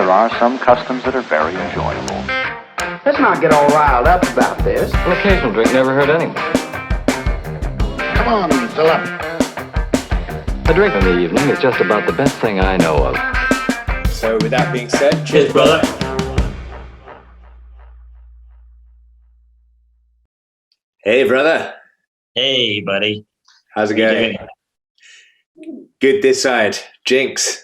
there are some customs that are very enjoyable. Let's not get all riled up about this. An occasional drink never hurt anyone. Come on, fill up. A drink in the evening is just about the best thing I know of. So with that being said, Cheers, brother. Hey, brother. Hey, buddy. How's it How you going? doing? Good this side. Jinx.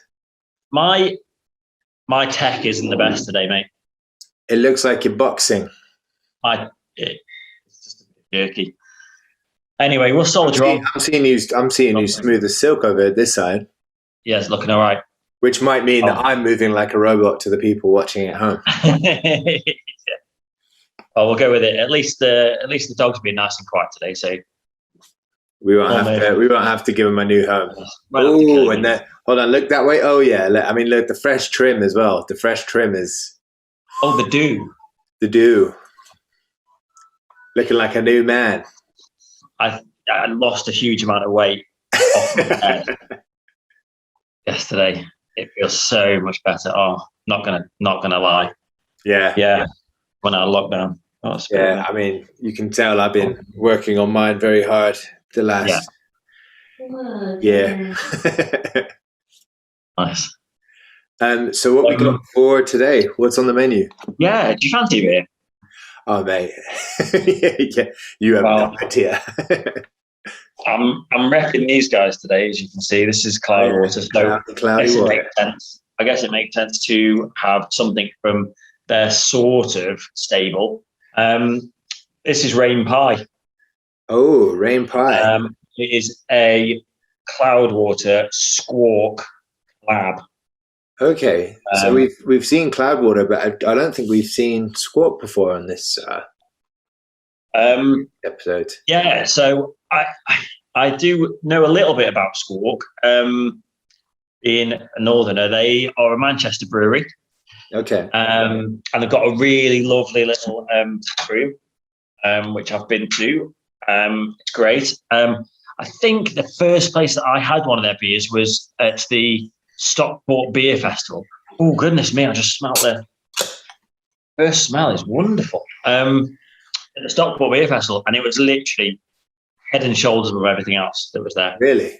My tech isn't the best today, mate. It looks like you're boxing. It's just a bit jerky. Anyway, we'll soldier on. I'm seeing you smooth as silk over this side, Yeah, it's looking all right. which might mean that I'm moving like a robot to the people watching at home. Yeah. Well, we'll go with it. At least the dog's been nice and quiet today, so We won't have to give him a new home. won't have to kill Oh, him. and then hold on, look that way. Oh yeah, look, the fresh trim as well. The fresh trim is Oh, the dew. the dew, looking like a new man. I lost a huge amount of weight off my head yesterday. It feels so much better. Oh, not gonna lie. Yeah. When I lockdown. Oh, it's Yeah, I mean, you can tell I've been working on mine very hard the last year. nice. So what we got for today? What's on the menu? Yeah, do you fancy beer? Oh, mate. Yeah, you have no idea. I'm repping these guys today, as you can see. This is Cloudwater, so Cloudy water. I guess it makes sense to have something from their sort of stable. This is Rainpie. Oh, Rainpie. It is a Cloudwater Squawk Lab. Okay, so we've seen Cloudwater, but I don't think we've seen Squawk before on this episode. Yeah, so I do know a little bit about Squawk. Being a northerner, they are a Manchester brewery. Okay. And they've got a really lovely little tap room, which I've been to. It's great. I think the first place that I had one of their beers was at the Stockport Beer Festival. Oh, goodness me, I just smelled the first smell is wonderful. At the Stockport Beer Festival, and it was literally head and shoulders above everything else that was there. Really?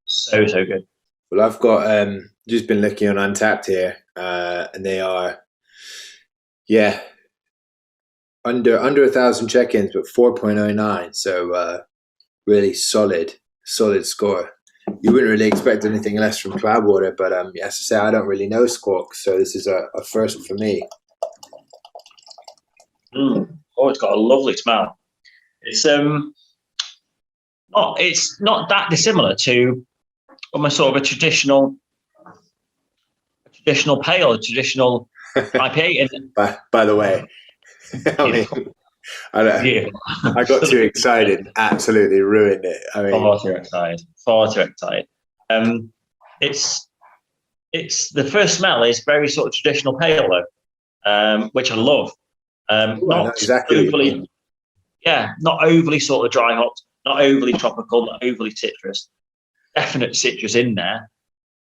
So good. Well, I've got just been looking on Untapped here, and they are, under 1,000 check-ins, but 4.09. So really solid score. You wouldn't really expect anything less from Cloudwater, but as I say, I don't really know Squawk, so this is a first for me. Oh, it's got a lovely smell. It's not that dissimilar to almost sort of a traditional pale, a traditional IPA. By the way, I mean, I got too excited, absolutely ruined it. I mean, far too excited. It's the first smell is very sort of traditional pale though, which I love. Not exactly. overly, not overly sort of dry hopped, not overly tropical, not overly citrus. Definite citrus in there,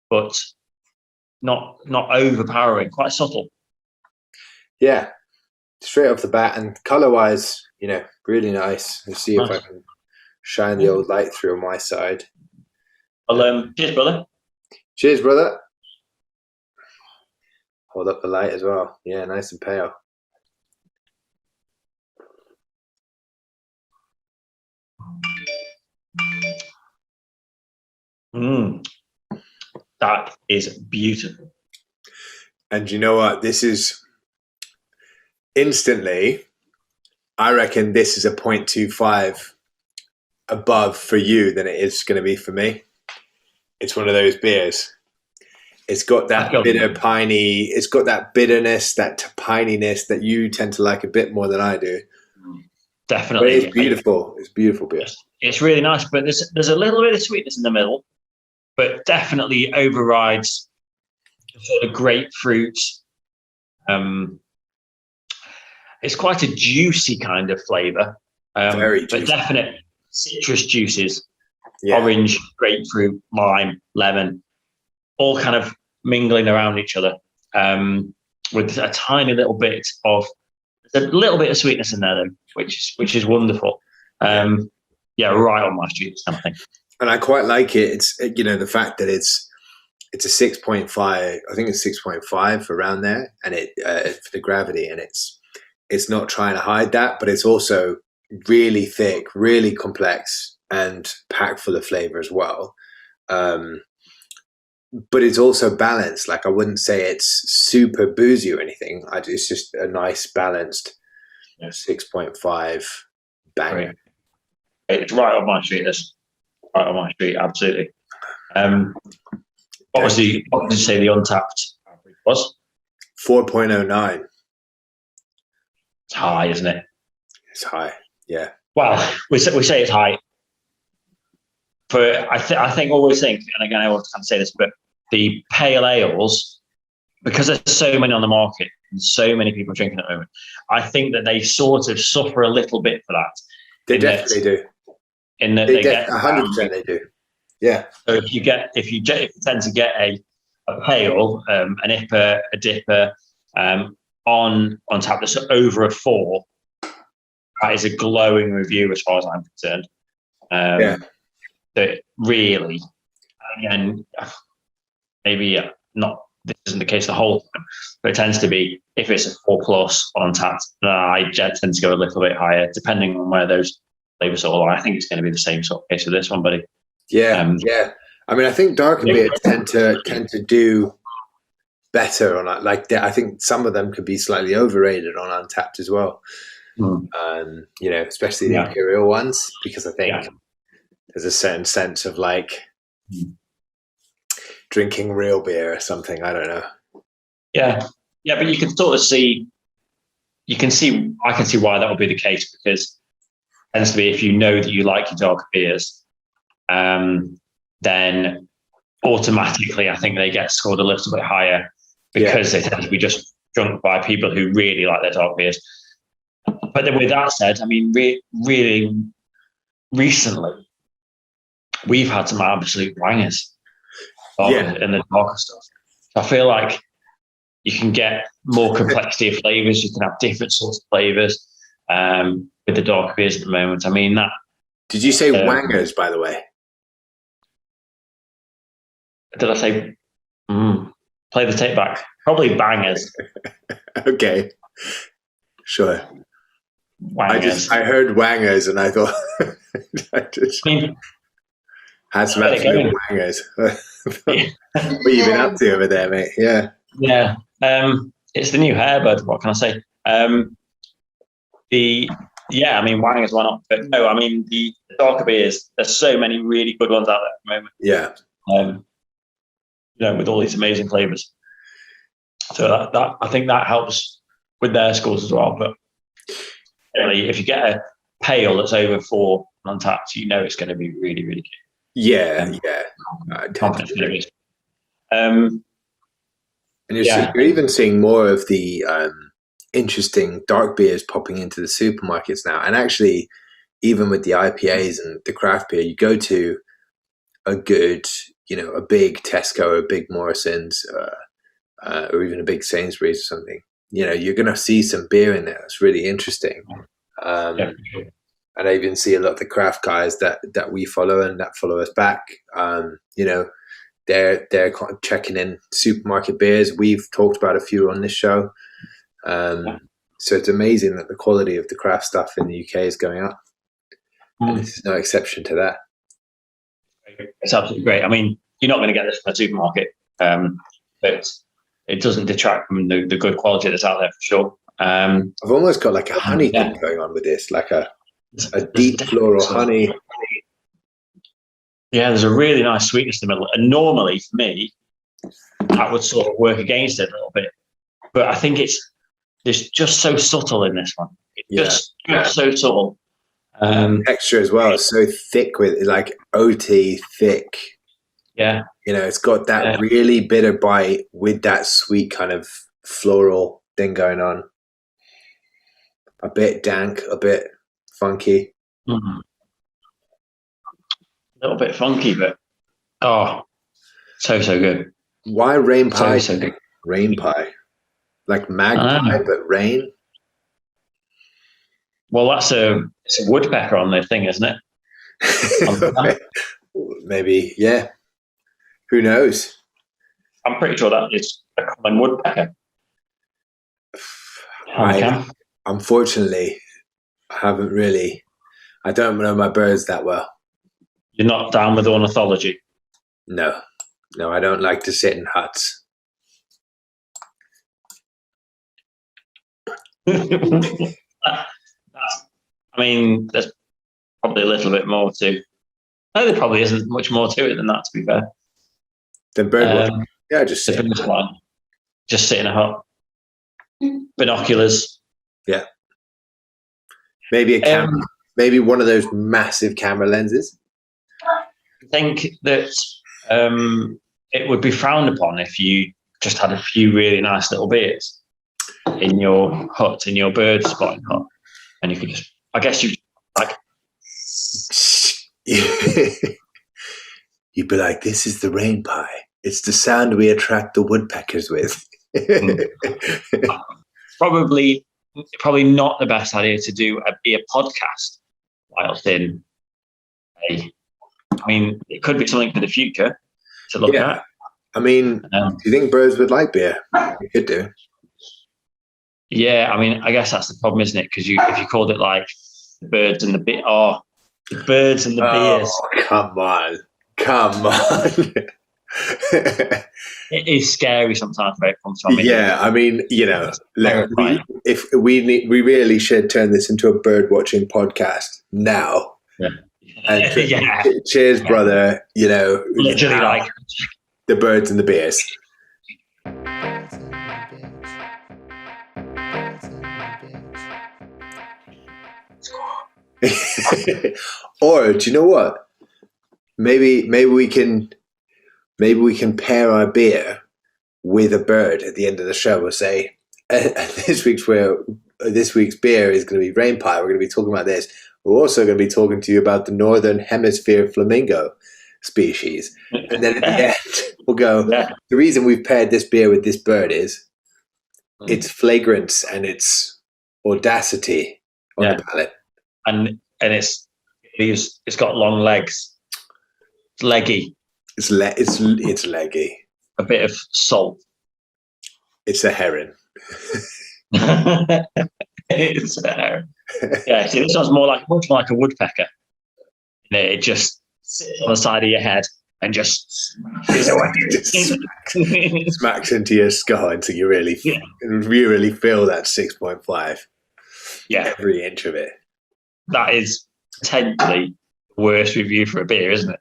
but not overpowering. Quite subtle. Yeah, straight off the bat, and color-wise, really nice. Let's see if I can shine the old light through on my side. Well, cheers, brother. Cheers, brother. Hold up the light as well. Yeah, nice and pale. That is beautiful. And you know what? This is instantly, I reckon this is a 0.25 above for you than it is going to be for me. It's one of those beers. It's got that bitter, piney, it's got that bitterness, that pininess that you tend to like a bit more than I do. Definitely. But it's beautiful. It's beautiful beer. It's really nice, but there's a little bit of sweetness in the middle, but definitely overrides the sort of grapefruit. It's quite a juicy kind of flavour. Very juicy. But definite citrus juices, orange, grapefruit, lime, lemon, all kind of mingling around each other. with a tiny little bit of sweetness in there, though, which is wonderful. Right on my street, kind of thing. And I quite like it. It's the fact that it's a 6.5. I think it's 6.5 around there, and it for the gravity, and it's not trying to hide that, but it's also really thick, really complex, and packed full of flavor as well. But it's also balanced. Like, I wouldn't say it's super boozy or anything. It's just a nice balanced 6.5 bang. It's right on my street. Right on my street, absolutely. What did you say the untapped average was? 4.09. It's high, isn't it? It's high, yeah. Well, we say it's high. I always think, and again, I always can't say this, but the pale ales, because there's so many on the market and so many people drinking at the moment, I think that they sort of suffer a little bit for that. They definitely do. In that they get 100%, they do. Yeah. So if you tend to get a pale, an IPA, a dipper, on tap that's over a 4, that is a glowing review as far as I'm concerned. That really, again, maybe not. This isn't the case the whole time, but it tends to be, if it's a 4+ on tap, I tend to go a little bit higher, depending on where those flavors are. I think it's going to be the same sort of case with this one, buddy. Yeah. I mean, I think darker beers tend to do better on like I think some of them could be slightly overrated on Untapped as well. Especially the imperial ones, because I think there's a certain sense of like drinking real beer or something. I don't know. Yeah, but you can sort of see. I can see why that would be the case, because it tends to be, if you know that you like your darker beers, then automatically I think they get scored a little bit higher, because they tend to be just drunk by people who really like their dark beers. But then, with that said, I mean, really recently, we've had some absolute bangers in the darker stuff. So I feel like you can get more complexity of flavors. You can have different sorts of flavors with the dark beers at the moment. I mean, that. Did you say wangers, by the way? Did I say? Play the tape back. Probably bangers. Okay, sure. Wangers. I heard wangers, and I thought had some absolute wangers. What have you been up to over there, mate? Yeah. It's the new hair, bud. What can I say? I mean, wangers, why not? But no, I mean, the darker beers, there's so many really good ones out there at the moment. Yeah. With all these amazing flavors. So that I think that helps with their scores as well. But really, if you get a pale that's over 4 on Untapped, it's going to be really, really good. Yeah. Confident flavors. And you're even seeing more of the interesting dark beers popping into the supermarkets now. And actually, even with the IPAs and the craft beer, you go to a good, a big Tesco, a big Morrison's, or even a big Sainsbury's or something. You're going to see some beer in there. It's really interesting. And I even see a lot of the craft guys that we follow and that follow us back. They're checking in supermarket beers. We've talked about a few on this show. So it's amazing that the quality of the craft stuff in the UK is going up. And this is no exception to that. It's absolutely great. I mean, you're not going to get this from a supermarket, but it doesn't detract from the good quality that's out there for sure. I've almost got like a honey thing going on with this, like a deep floral honey. Yeah, there's a really nice sweetness in the middle. And normally for me, that would sort of work against it a little bit. But I think it's just so subtle in this one. It's just so subtle. Texture as well. It's so thick with like oaty, thick. Yeah. It's got that really bitter bite with that sweet kind of floral thing going on. A bit dank, a bit funky. Mm-hmm. A little bit funky, but so good. Why Rainpie? So good. Rainpie. Like magpie, but rain. Well, it's a woodpecker on the thing, isn't it? Maybe, yeah. Who knows? I'm pretty sure that is a common woodpecker. Unfortunately, haven't really. I don't know my birds that well. You're not down with ornithology? No, I don't like to sit in huts. I mean, there's probably a little bit more to. No, there probably isn't much more to it than that. To be fair, The bird watching. Yeah, just sit. Just sit in a hut. Binoculars. Yeah. Maybe a camera. Maybe one of those massive camera lenses. I think that it would be frowned upon if you just had a few really nice little beers in your hut, in your bird spotting hut, and you could just. I guess you like. You'd be like, "This is the Rainpie. It's the sound we attract the woodpeckers with." Probably not the best idea to do a podcast whilst in a. I mean, it could be something for the future to look at. I mean, do you think birds would like beer? You could do. Yeah, I mean, I guess that's the problem, isn't it? Because if you called it like the birds and the beers. Come on. It is scary sometimes, right? Yeah, I mean, if we really should turn this into a bird watching podcast now. Yeah. And cheers, brother. Literally like the birds and the beers. Or do you know what? Maybe we can pair our beer with a bird at the end of the show. We'll say this week's beer is going to be Rainpie. We're going to be talking about this. We're also going to be talking to you about the Northern Hemisphere flamingo species. And then at the end, we'll go, the reason we've paired this beer with this bird is its flagrance and its audacity on the palate. And it's got long legs. It's leggy. It's leggy. A bit of salt. It's a heron. It's a heron. Yeah, see, this one's much more like a woodpecker. It just sits on the side of your head and just smacks into your skull until you really feel that 6.5. Yeah, every inch of it. That is potentially the worst review for a beer, isn't it?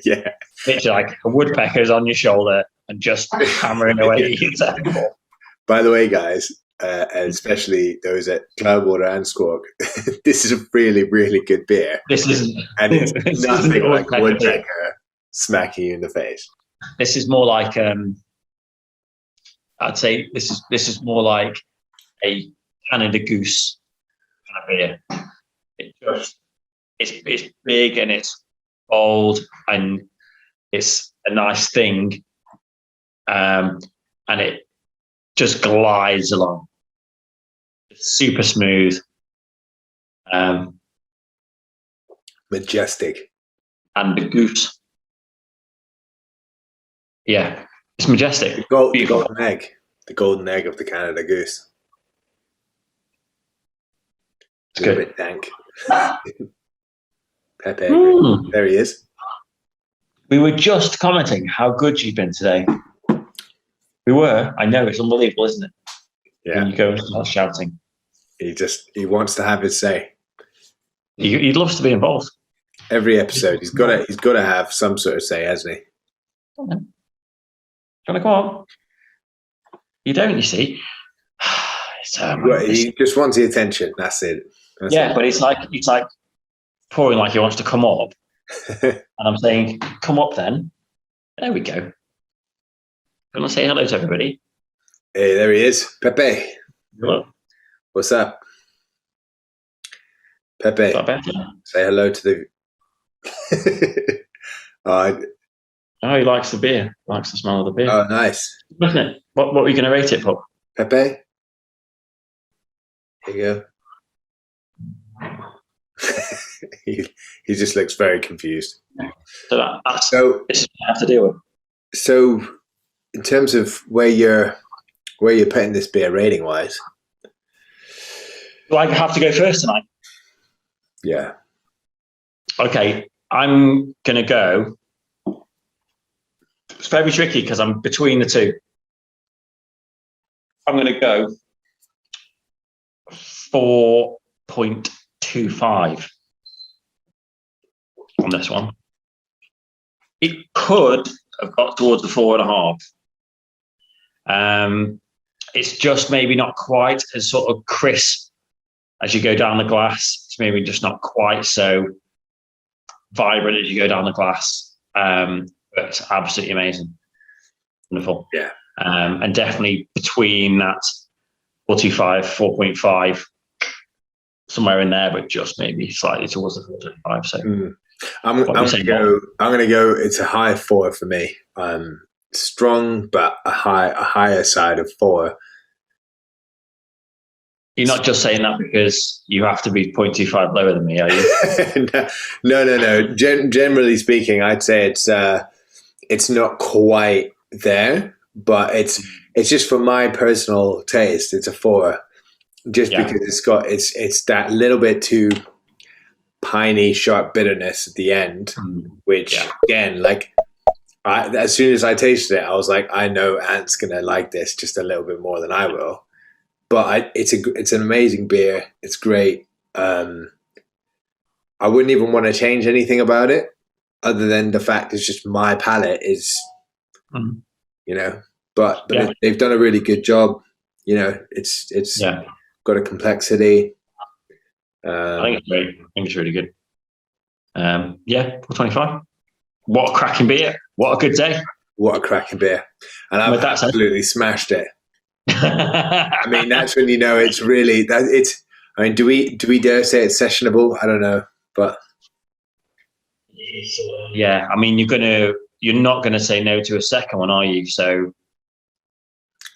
Yeah. It's like a woodpecker's on your shoulder and just hammering away at your table. By the way, guys, and especially those at Cloudwater and Squawk, this is a really, really good beer. This isn't. And it's nothing like a woodpecker smacking you in the face. This is more like, I'd say this is more like a Canada Goose kind of beer. It's big and it's bold and it's a nice thing, and it just glides along. It's super smooth, majestic, and the goose. Yeah, it's majestic. The golden egg of the Canada Goose. It's good. A bit dank. Pepe, there he is. We were just commenting how good you've been today. We were. I know, it's unbelievable, isn't it? Yeah. When you go and start shouting. He wants to have his say. He loves to be involved. Every episode, he's got to have some sort of say, hasn't he? Come on. Come on. You don't, you see. He just wants the attention. That's it. But it's like pouring like he wants to come up. And I'm saying, come up then. There we go. I'm going to say hello to everybody. Hey, there he is. Pepe. Hello. What's up? Pepe. Say hello to the... Oh, he likes the beer. Likes the smell of the beer. Oh, nice. Isn't it? What were you going to rate it for? Pepe? Here you go. he just looks very confused. So that's So, this is what I have to deal with. so in terms of where you're putting this beer rating wise, Do I have to go first tonight? yeah. Okay, I'm going to go. It's very tricky because I'm between the two. I'm going to go 4.25 on this one. It could have got towards the 4.5. It's just maybe not quite as sort of crisp as you go down the glass. It's maybe just not quite so vibrant as you go down the glass. But it's absolutely amazing. Wonderful. Yeah. And definitely between that 4.25, 4.5, somewhere in there, but just maybe slightly towards the 4.5. So I'm gonna go. It's a high 4 for me. Strong, but a higher side of 4. You're not just saying that because you have to be 0.25 lower than me, are you? No. Generally speaking, I'd say it's not quite there, but it's just for my personal taste. It's a 4, just because it's that little bit too piney, sharp bitterness at the end, which again, like as soon as I tasted it, I was like, I know Ant's gonna like this just a little bit more than I will. But it's an amazing beer. It's great. I wouldn't even want to change anything about it, other than the fact it's just my palate is, But they've done a really good job. It's got a complexity. I think it's great. I think it's really good. 4.25. What a cracking beer! What a good day! What a cracking beer! And I've absolutely smashed it. I mean, that's when you know it's really that. I mean, do we dare say it's sessionable? I don't know, but yeah. I mean, you're not gonna say no to a second one, are you? So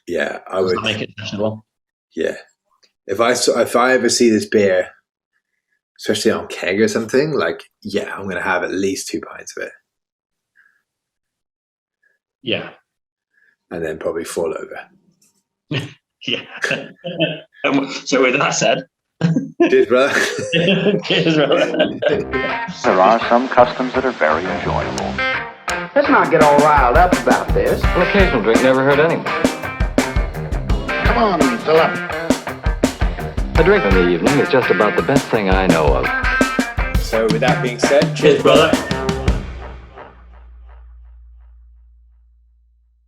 yeah, I would make it sessionable. Yeah, if I ever see this beer, especially on keg or something, like I'm gonna have at least 2 pints of it. Yeah, and then probably fall over. Yeah. So with that said, cheers, brother. Cheers, brother. There are some customs that are very enjoyable. Let's not get all riled up about this. An occasional drink never hurt anyone. Come on, fill up. A drink in the evening is just about the best thing I know of. So with that being said, Cheers, brother.